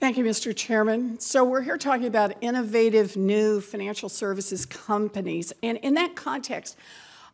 Thank you, Mr. Chairman. So we're here talking about innovative new financial services companies. And in that context,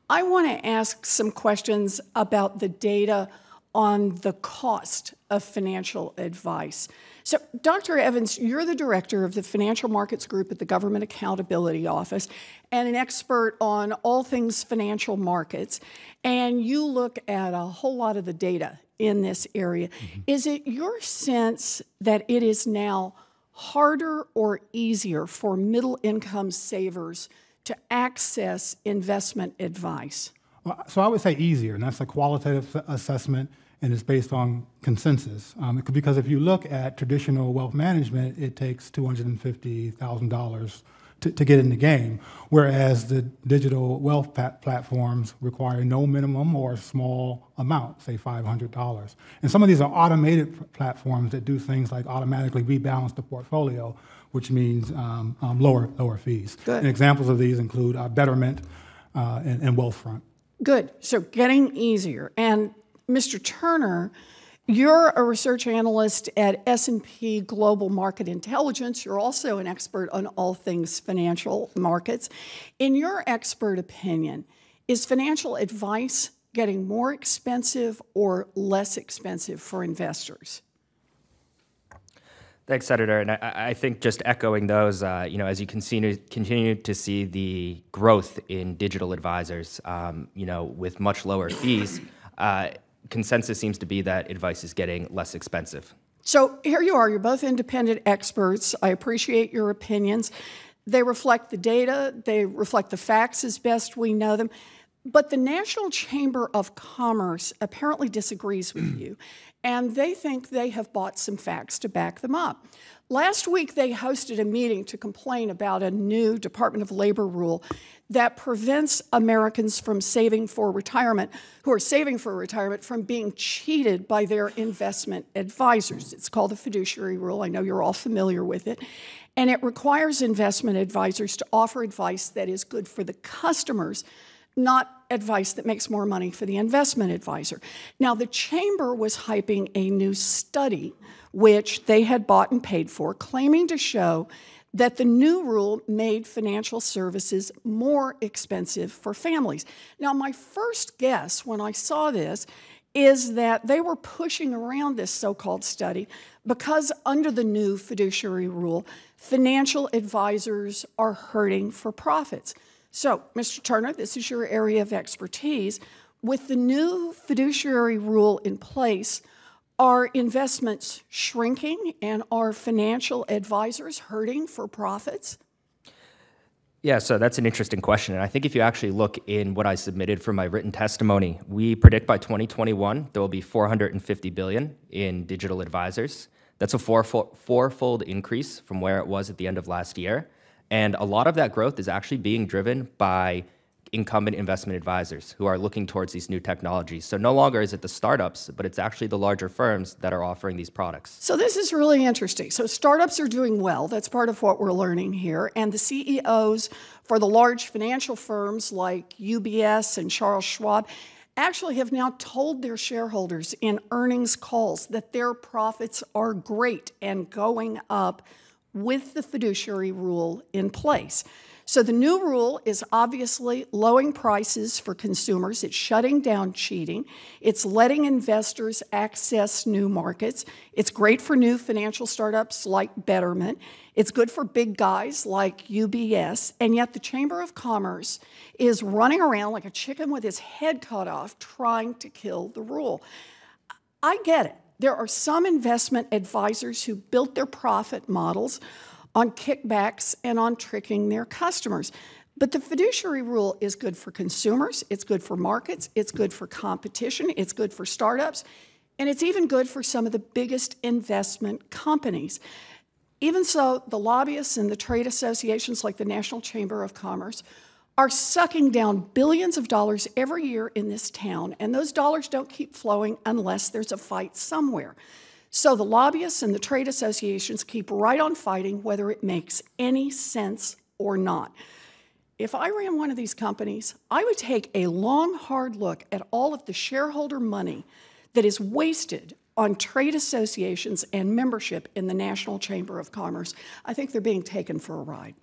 I want to ask some questions about the data on the cost of financial advice. So, Dr. Evans, you're the director of the Financial Markets Group at the Government Accountability Office and an expert on all things financial markets, and you look at a whole lot of the data in this area. Is it your sense that it is now harder or easier for middle-income savers to access investment advice? So I would say easier, and that's a qualitative assessment, and it's based on consensus. Because if you look at traditional wealth management, it takes $250,000 to get in the game, whereas the digital wealth platforms require no minimum or small amount, say $500. And some of these are automated platforms that do things like automatically rebalance the portfolio, which means lower fees. Good. And examples of these include Betterment and Wealthfront. Good. So getting easier. And Mr. Turner, you're a research analyst at S&P Global Market Intelligence. You're also an expert on all things financial markets. In your expert opinion, is financial advice getting more expensive or less expensive for investors? Thanks, Senator. And I think just echoing those, as you continue to see the growth in digital advisors, with much lower fees, consensus seems to be that advice is getting less expensive. So here you are. You're both independent experts. I appreciate your opinions. They reflect the data. They reflect the facts as best we know them. But the National Chamber of Commerce apparently disagrees with you, and they think they have bought some facts to back them up. Last week, they hosted a meeting to complain about a new Department of Labor rule that prevents Americans from saving for retirement, who are saving for retirement, from being cheated by their investment advisors. It's called the fiduciary rule. I know you're all familiar with it. And it requires investment advisors to offer advice that is good for the customers, not advice that makes more money for the investment advisor. Now, the Chamber was hyping a new study, which they had bought and paid for, claiming to show that the new rule made financial services more expensive for families. Now, my first guess when I saw this is that they were pushing around this so-called study because under the new fiduciary rule, financial advisors are hurting for profits. So, Mr. Turner, this is your area of expertise. With the new fiduciary rule in place, are investments shrinking and are financial advisors hurting for profits? Yeah, so that's an interesting question. And I think if you actually look in what I submitted for my written testimony, we predict by 2021 there will be $450 billion in digital advisors. That's a fourfold increase from where it was at the end of last year. And a lot of that growth is actually being driven by incumbent investment advisors who are looking towards these new technologies. So no longer is it the startups, but it's actually the larger firms that are offering these products. So this is really interesting. So startups are doing well. That's part of what we're learning here. And the CEOs for the large financial firms like UBS and Charles Schwab actually have now told their shareholders in earnings calls that their profits are great and going up with the fiduciary rule in place. So the new rule is obviously lowering prices for consumers. It's shutting down cheating. It's letting investors access new markets. It's great for new financial startups like Betterment. It's good for big guys like UBS. And yet the Chamber of Commerce is running around like a chicken with his head cut off trying to kill the rule. I get it. There are some investment advisors who built their profit models on kickbacks and on tricking their customers. But the fiduciary rule is good for consumers, it's good for markets, it's good for competition, it's good for startups, and it's even good for some of the biggest investment companies. Even so, the lobbyists and the trade associations like the National Chamber of Commerce are sucking down billions of dollars every year in this town, and those dollars don't keep flowing unless there's a fight somewhere. So the lobbyists and the trade associations keep right on fighting whether it makes any sense or not. If I ran one of these companies, I would take a long, hard look at all of the shareholder money that is wasted on trade associations and membership in the National Chamber of Commerce. I think they're being taken for a ride.